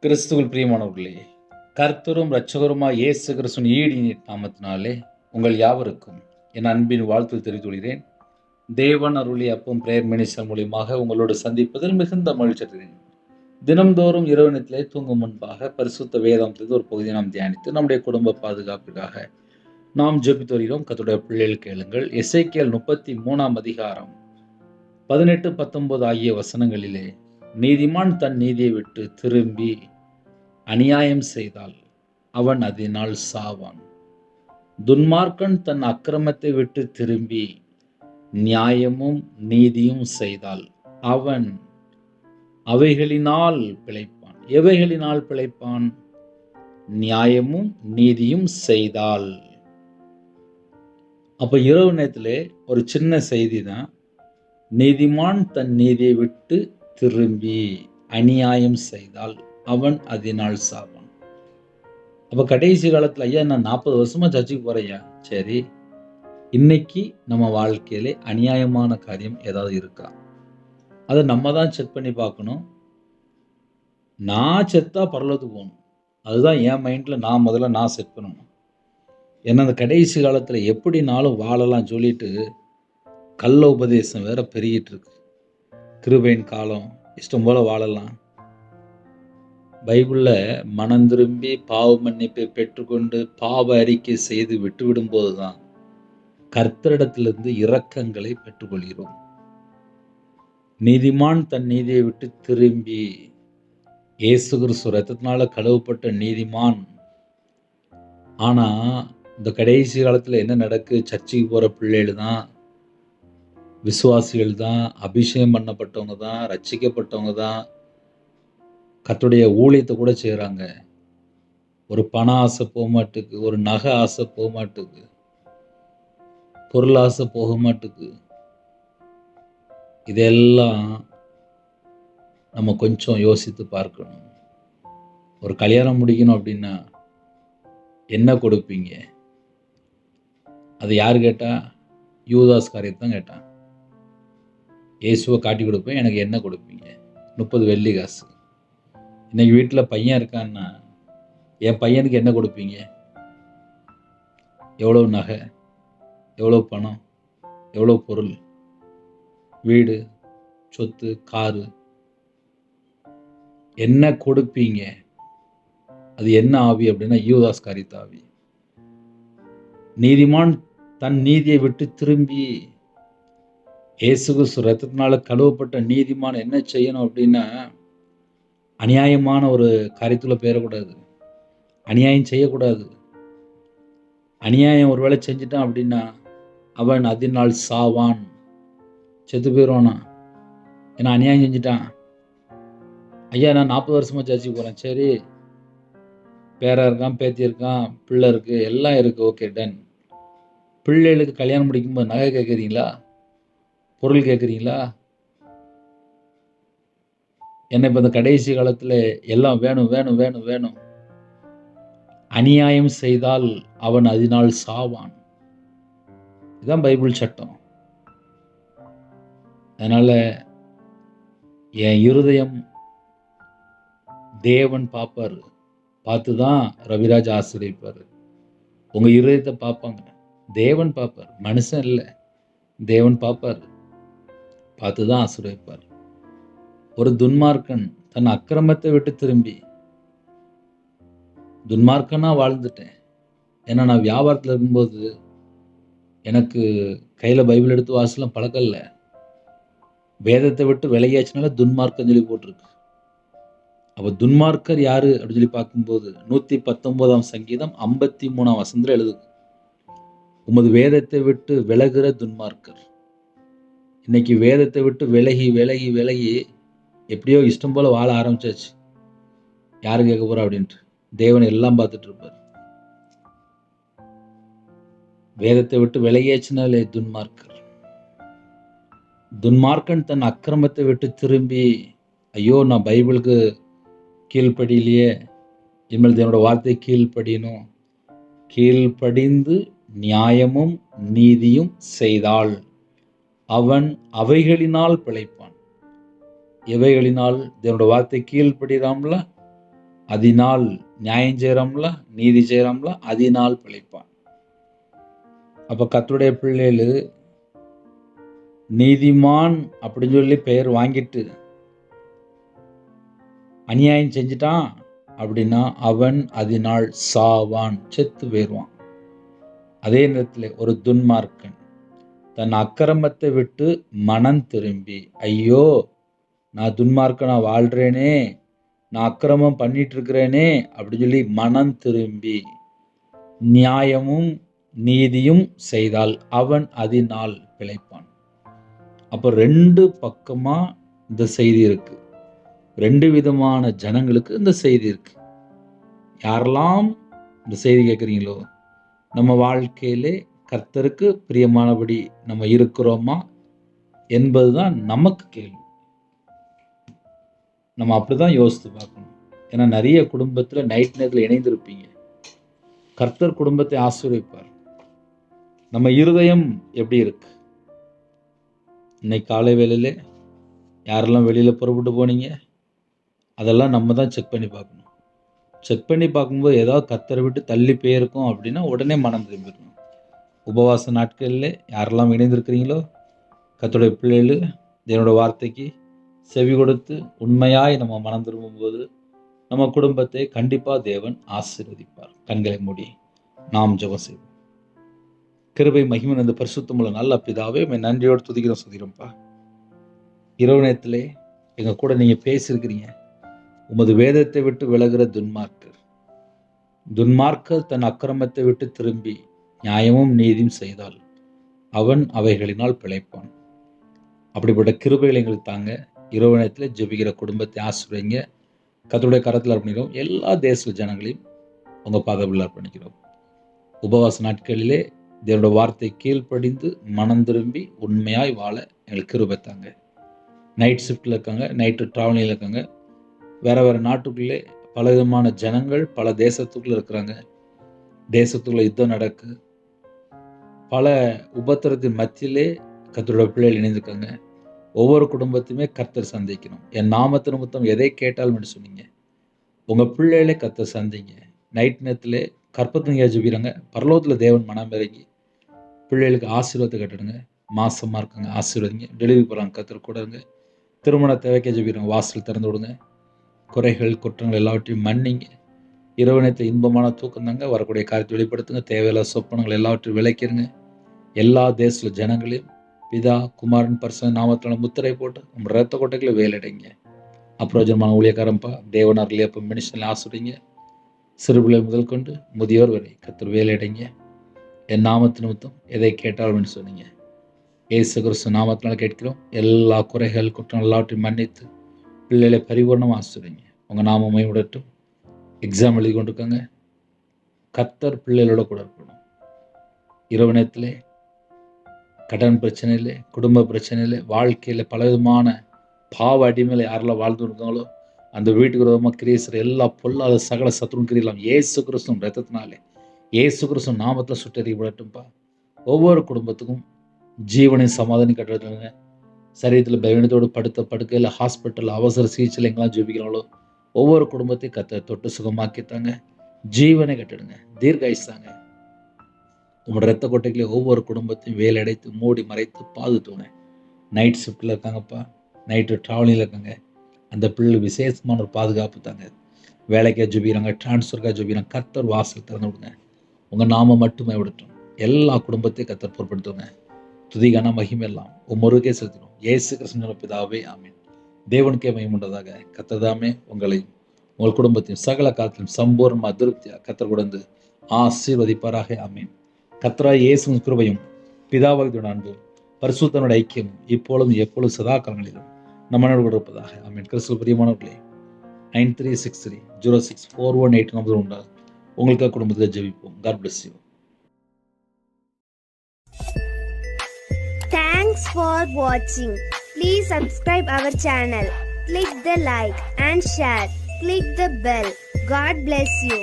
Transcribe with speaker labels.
Speaker 1: கிறிஸ்துவில் பிரியமானவர்களே, கர்த்தரும் இரட்சகருமாய் இயேசு கிறிஸ்துவின் ஈடின் நாமத்தினாலே உங்கள் யாவருக்கும் என் அன்பின் வாழ்த்து தெரிவித்துக் கொள்கிறேன். தேவன் அருளிய அப்பம் பிரேயர் மினிஸ்டர் மூலியமாக உங்களோடு சந்திப்பதில் மிகுந்த மகிழ்ச்சி அடைகிறேன். தினம்தோறும் இரவு நேரத்திலே தூங்கும் முன்பாக பரிசுத்த வேதாந்தத்திலிருந்து ஒரு பகுதியை நாம் தியானித்து நம்முடைய குடும்ப பாதுகாப்பிற்காக நாம் ஜெபித்து வருகிறோம். கர்த்தருடைய பிள்ளைகள் கேளுங்கள். எசேக்கியேல் 33 அதிகாரம் 18, 19 ஆகிய வசனங்களிலே, நீதிமான் தன் நீதியை விட்டு திரும்பி அநியாயம் செய்தால் அவன் அதனால் சாவான். துன்மார்க்கன் தன் அக்கிரமத்தை விட்டு திரும்பி நியாயமும் நீதியும் செய்தால் அவன் அவைகளினால் பிழைப்பான். எவைகளினால் பிழைப்பான்? நியாயமும் நீதியும் செய்தால். அப்ப இரவு நேரத்திலே ஒரு சின்ன செய்தி தான். நீதிமான் தன் நீதியை விட்டு திரும்பி அநியாயம் செய்தால் அவன் அதனால் சாவான். அப்ப கடைசி காலத்துல, ஐயா நான் 40 வருஷமா சர்ச்சுக்கு போறேயா. சரி, இன்னைக்கு நம்ம வாழ்க்கையிலே அநியாயமான காரியம் ஏதாவது இருக்கா? அதை நம்ம தான் செக் பண்ணி பார்க்கணும். நான் செத்தா பரலோகத்துக்கு போகணும், அதுதான் என் மைண்ட்ல நான் முதல்ல செட் பண்ணணும். ஏன்னா அந்த கடைசி காலத்துல எப்படினாலும் வாழலாம் சொல்லிட்டு கள்ள உபதேசம் வேற பெருகிட்டு இருக்கு. கிருபையின் காலம், இஷ்டம் போல வாழலாம். பைபிள்ல மனம் திரும்பி பாவ மன்னிப்பை பெற்றுக்கொண்டு பாவ அறிக்கை செய்து விட்டுவிடும் போதுதான் கர்த்தரிடத்திலிருந்து இரக்கங்களை பெற்றுக்கொள்கிறோம். நீதிமான் தன் நீதியை விட்டு திரும்பி, இயேசு கிறிஸ்து ரத்தத்தினால கழுவப்பட்ட நீதிமான். ஆனா இந்த கடைசி காலத்துல என்ன நடக்கு? சர்ச்சுக்கு போற பிள்ளைகள் தான், விசுவாசிகள் தான், அபிஷேகம் பண்ணப்பட்டவங்க தான், ரட்சிக்கப்பட்டவங்க தான் கர்த்தருடைய ஊழியத்தை கூட செய்கிறாங்க. ஒரு பண ஆசை போக மாட்டுக்கு, ஒரு நகை ஆசை போக மாட்டுக்கு, பொருள் ஆசை போக மாட்டுக்கு. இதெல்லாம் நம்ம கொஞ்சம் யோசித்து பார்க்கணும். ஒரு கல்யாணம் முடிக்கணும் அப்படின்னா என்ன கொடுப்பீங்க? அது யார் கேட்டா? யூதாஸ் காரியத்தை தான் கேட்டான். இயேசுவை காட்டி கொடுப்பேன், எனக்கு என்ன கொடுப்பீங்க? 30 வெள்ளி காசு. இன்னைக்கு வீட்டில் பையன் இருக்கான்னா என் பையனுக்கு என்ன கொடுப்பீங்க? எவ்வளோ நகை, எவ்வளோ பணம், எவ்வளோ பொருள், வீடு, சொத்து, காரு, என்ன கொடுப்பீங்க? அது என்ன ஆவி அப்படின்னா யூதாஸ் காரியத்து ஆவி. நீதிமான் தன் நீதியை விட்டு திரும்பி, இயேசு கிறிஸ்து ரத்தத்தினால கழுவப்பட்ட நீதிமான் என்ன செய்யணும் அப்படின்னா, அநியாயமான ஒரு காரியத்துல போயிடக்கூடாது, அநியாயம் செய்யக்கூடாது. அநியாயம் ஒருவேளை செஞ்சுட்டான் அப்படின்னா அவன் அதனால் சாவான், செத்து போயிடுவானா. ஏன்னா அநியாயம் செஞ்சுட்டான். ஐயா நான் 40 வருஷமா சர்ச்சுக்கு போறேன். சரி, பேரா இருக்கான், பேத்தி இருக்கான், பிள்ளை இருக்கு, எல்லாம் இருக்கு, ஓகே டன். பிள்ளைகளுக்கு கல்யாணம் முடிக்கும்போது நகை கேட்குறீங்களா? பொருள் கேட்குறீங்களா? என்ன இப்போ இந்த கடைசி காலத்தில் எல்லாம் வேணும் வேணும் வேணும் வேணும். அநியாயம் செய்தால் அவன் அதனால் சாவான். இதுதான் பைபிள் சட்டம். அதனால என் இருதயம் தேவன் பார்ப்பார், பார்த்து தான் ரவிராஜ் ஆசீர்வதிப்பார். உங்க இருதயத்தை பார்ப்பாங்க, தேவன் பார்ப்பார், மனுஷன் இல்லை, தேவன் பார்ப்பார், பார்த்து தான் ஆசீர்வதிப்பார். ஒரு துன்மார்க்கன் தன் அக்கிரமத்தை விட்டு திரும்பி, துன்மார்க்கனா வாழ்ந்துட்டேன். ஏன்னா நான் வியாபாரத்தில் இருக்கும்போது எனக்கு கையில் பைபிள் எடுத்து வாசலாம் பழக்கம் இல்லை. வேதத்தை விட்டு விலகியாச்சுனால துன்மார்க்கன் சொல்லி போட்டிருக்கு. அப்போ துன்மார்க்கர் யாரு அப்படின்னு சொல்லி பார்க்கும்போது 119 சங்கீதம் 53 வசனத்தில் எழுதுது, உமது வேதத்தை விட்டு விலகுற துன்மார்க்கர். இன்னைக்கு வேதத்தை விட்டு விலகி விலகி விலகி எப்படியோ இஷ்டம் போல வாழ ஆரம்பிச்சாச்சு. யாரு கேட்க போறா அப்படின்ட்டு. தேவன் எல்லாம் பார்த்துட்டு இருப்பார். வேதத்தை விட்டு விலகியாச்சுனாலே துன்மார்க்கர். துன்மார்க்கன் தன் அக்கிரமத்தை விட்டு திரும்பி, ஐயோ நான் பைபிளுக்கு கீழ்ப்படியிலேயே, இனிமேல் தேவனோட வார்த்தை கீழ்ப்படியணும், கீழ்ப்படிந்து நியாயமும் நீதியும் செய்தால் அவன் அவைகளினால் பிழைப்பான். எவைகளினால்? தேவனோட வார்த்தை கீழ்ப்படிறாம்ல, அதனால் நியாயம் செய்கிறோம்ல, நீதி செய்கிறோம்ல, அதனால் பிழைப்பான். அப்போ கர்த்தருடைய பிள்ளைகள் நீதிமான் அப்படின்னு சொல்லி பெயர் வாங்கிட்டு அநியாயம் செஞ்சிட்டான் அப்படின்னா அவன் அதனால் சாவான், செத்து போயிடுவான். அதே நேரத்தில் ஒரு துன்மார்க்கன் தன் அக்கிரமத்தை விட்டு மனம் திரும்பி, ஐயோ நான் துன்மார்க்கனா வாழ்கிறேனே, நான் அக்கிரமம் பண்ணிட்டு இருக்கிறேனே அப்படின்னு சொல்லி மனம் திரும்பி நியாயமும் நீதியும் செய்தால் அவன் அதனால் பிழைப்பான். அப்போ ரெண்டு பக்கமாக இந்த செய்தி இருக்கு. ரெண்டு விதமான ஜனங்களுக்கு இந்த செய்தி இருக்கு. யாரெல்லாம் இந்த செய்தி கேட்குறீங்களோ, நம்ம வாழ்க்கையிலே கர்த்தருக்கு பிரியமானபடி நம்ம இருக்கிறோமா என்பதுதான் நமக்கு கேள்வி. நம்ம அப்படிதான் யோசித்து பார்க்கணும். ஏன்னா நிறைய குடும்பத்தில் நைட் நேரத்தில் இணைந்திருப்பீங்க. கர்த்தர் குடும்பத்தை ஆசீர்வதிப்பார். நம்ம இருதயம் எப்படி இருக்கு? இன்னைக்கு காலை வேளையில் யாரெல்லாம் வெளியில் புறப்பட்டு போனீங்க, அதெல்லாம் நம்ம தான் செக் பண்ணி பார்க்கணும். செக் பண்ணி பார்க்கும்போது ஏதாவது கர்த்தரை விட்டு தள்ளி போயிருக்கோம் அப்படின்னா உடனே மனம் திரும்பிடணும். உபவாச நாட்களில் யாரெல்லாம் இணைந்திருக்கிறீங்களோ, கர்த்தருடைய பிள்ளைகள் தேவனோட வார்த்தைக்கு செவி கொடுத்து உண்மையாய் நம்ம மனம் திரும்பும்போது நம்ம குடும்பத்தை கண்டிப்பாக தேவன் ஆசீர்வதிப்பார். கண்களை மூடி நாம் ஜெபம் செய்வோம். கிருபை மகிமை அந்த பரிசுத்தமுள்ள நல்ல பிதாவே, நன்றியோடு துதிக்கிறோம் சொல்கிறோம்ப்பா. இரவு நேரத்திலே எங்கள் கூட நீங்கள் பேசியிருக்கிறீங்க. உமது வேதத்தை விட்டு விலகிற துன்மார்க்கர் தன் அக்கிரமத்தை விட்டு திரும்பி நியாயமும் நீதியும் செய்தால் அவன் அவைகளினால் பிழைப்பான். அப்படிப்பட்ட கிருபைகளை எங்களுக்கு தாங்க. இரவு நேரத்தில் ஜெபிக்கிற குடும்பத்தை ஆசீர்வதிங்க. கர்த்தருடைய கரத்தில் அர்ப்பணிக்கிறோம். எல்லா தேச ஜனங்களையும் உங்கள் பாதத்தில் அர்ப்பணிக்கிறோம். உபவாச நாட்களிலே தேவனுடைய வார்த்தை கீழ்ப்படிந்து மனம் திரும்பி உண்மையாய் வாழ எங்களுக்கு கிருபை தாங்க. நைட் ஷிஃப்டில் இருக்காங்க, நைட்டு ட்ராவலிங்கில் இருக்காங்க, வேறு வேறு நாட்டுக்குள்ளே பல விதமான ஜனங்கள் பல தேசத்துக்குள்ளே இருக்கிறாங்க. தேசத்துக்குள்ளே யுத்தம் நடக்கு, பல உபத்திரத்தின் மத்தியிலே கர்த்தருடைய பிள்ளைகள் இணைந்திருக்காங்க. ஒவ்வொரு குடும்பத்தையுமே கர்த்தர் சந்திக்கணும். என் நாமத்து நிமித்தம் எதை கேட்டாலும் சொன்னீங்க. உங்கள் பிள்ளைகளே கர்த்தர் சந்திங்க. நைட் நேரத்தில் கற்பத்தினியா ஜெபிக்கிறாங்க, பரலோகத்தில் தேவன் மனம் இறங்கி பிள்ளைகளுக்கு ஆசீர்வாதத்தை கட்டுடுங்க. மாசமாக இருக்காங்க, ஆசீர்வதிங்க. டெலிவரி போகிறாங்க, கர்த்தர் கூட இருங்க. திருமண தேவைக்கே ஜெபிக்கிறாங்க, வாசல் திறந்து விடுங்க. குறைகள் குற்றங்கள் எல்லாவற்றையும் மன்னிங்க. இரவு நேரத்தில் இன்பமான தூக்கம் தாங்க. வரக்கூடிய காரியத்தை வெளிப்படுத்துங்க. தேவையில்லாத சொப்பனங்கள் எல்லாவற்றையும் விளைக்கிறங்க. எல்லா தேச ஜனங்களையும் பிதா குமாரன் பரிசுத்த நாமத்தினால முத்திரை போட்டு நம்ம ரத்த கோட்டைகளை வேலைடைங்க. அப்பிரயோஜனமான ஊழியக்காரம்பா தேவனார்களே அப்போ மனுஷனில் ஆசிரியங்க. சிறுபிள்ளை முதல் கொண்டு முதியோர் வரை கர்த்தர் வேலைடைங்க. என் நாமத்து நிமித்தம் எதை கேட்டாலும் சொன்னீங்க. இயேசு கிறிஸ்து நாமத்தினால கேட்கிறோம். எல்லா குறைகள் குற்றம் எல்லாவற்றையும் மன்னித்து பிள்ளைகளை பரிபூர்ணமாக ஆசிரியங்க. உங்கள் நாம மேம்படட்டும். எக்ஸாம் எழுதி கொண்டிருக்காங்க, கர்த்தர் பிள்ளைகளோட கூட இருக்கணும். இரவு நேரத்தில் கடன் பிரச்சனையில், குடும்ப பிரச்சனையில், வாழ்க்கையில் பலவிதமான பாவ அடிமையில் யாரெல்லாம் வாழ்ந்து இருக்காங்களோ அந்த வீட்டுக்கு விரோதமாக கிரியேசுற எல்லா பொல்லாத சகல சத்துரும் கிரியலாம் இயேசு கிறிஸ்துவின் ரத்தத்தினாலே இயேசு கிறிஸ்துவின் நாமத்தில் சுட்டறியப்படட்டும்பா. ஒவ்வொரு குடும்பத்துக்கும் ஜீவனையும் சமாதானம் கட்டுறதுங்க. சரீரத்தில் பலவீனத்தோடு படுக்கையில், ஹாஸ்பிட்டல், அவசர சிகிச்சையில் எங்கெல்லாம் ஜெபிக்கிறாங்களோ ஒவ்வொரு குடும்பத்தையும் கர்த்தர் தொட்டு சுகமாக்கித்தாங்க. ஜீவனை கட்டிடுங்க, தீர்காயுசாங்க. உங்களோட ரத்த கொட்டைகளை ஒவ்வொரு குடும்பத்தையும் வேலையடைத்து மூடி மறைத்து பாதுகாத்துங்க. நைட் ஷிஃப்டில் இருக்காங்கப்பா, நைட்டு ட்ராவலிங்கில் இருக்காங்க, அந்த பிள்ளை விசேஷமான ஒரு பாதுகாப்பு தாங்க. வேலைக்காக ஜெபிக்கிறாங்க, டிரான்ஸ்ஃபருக்காக ஜெபிக்கிறாங்க, கர்த்தர் வாசல் திறந்து விடுங்க. உங்கள் நாம மட்டுமே விடட்டும். எல்லா குடும்பத்தையும் கர்த்தர் பொறுப்படுத்துங்க. துதிகான மகிமெல்லாம் ஒவ்வொருக்கே செலுத்தணும். இயேசு கிறிஸ்துவின் பிதாவே ஆமீன். தேவனுக்கே மகிமுண்டதாக. கர்த்தர் தாமே உங்களையும் உங்கள் குடும்பத்தையும் சகல காலத்திலும் சம்பூர்ணமாக திருப்தியாக கர்த்தர் கொடுத்து ஆசீர்வதிப்பாராக. ஆமீன். கர்த்தராகிய இயேசுவின் கிருபையும் பிதாவாகிய அன்பும் பரிசுத்தனோட ஐக்கியமும் இப்பொழுதும் எப்பொழுதும் சதா காலங்களிலும் நம்மளோடு கூட இருப்பதாக. ஆமீன். கிறிஸ்துவ பிரியமானவர்களே, 9363064118 நம்பர் உண்டா உங்களுக்காக குடும்பத்தில் ஜெபிப்போம். God bless you.
Speaker 2: Thanks for watching. Please subscribe our channel. Click the like and share. Click the bell. God bless you.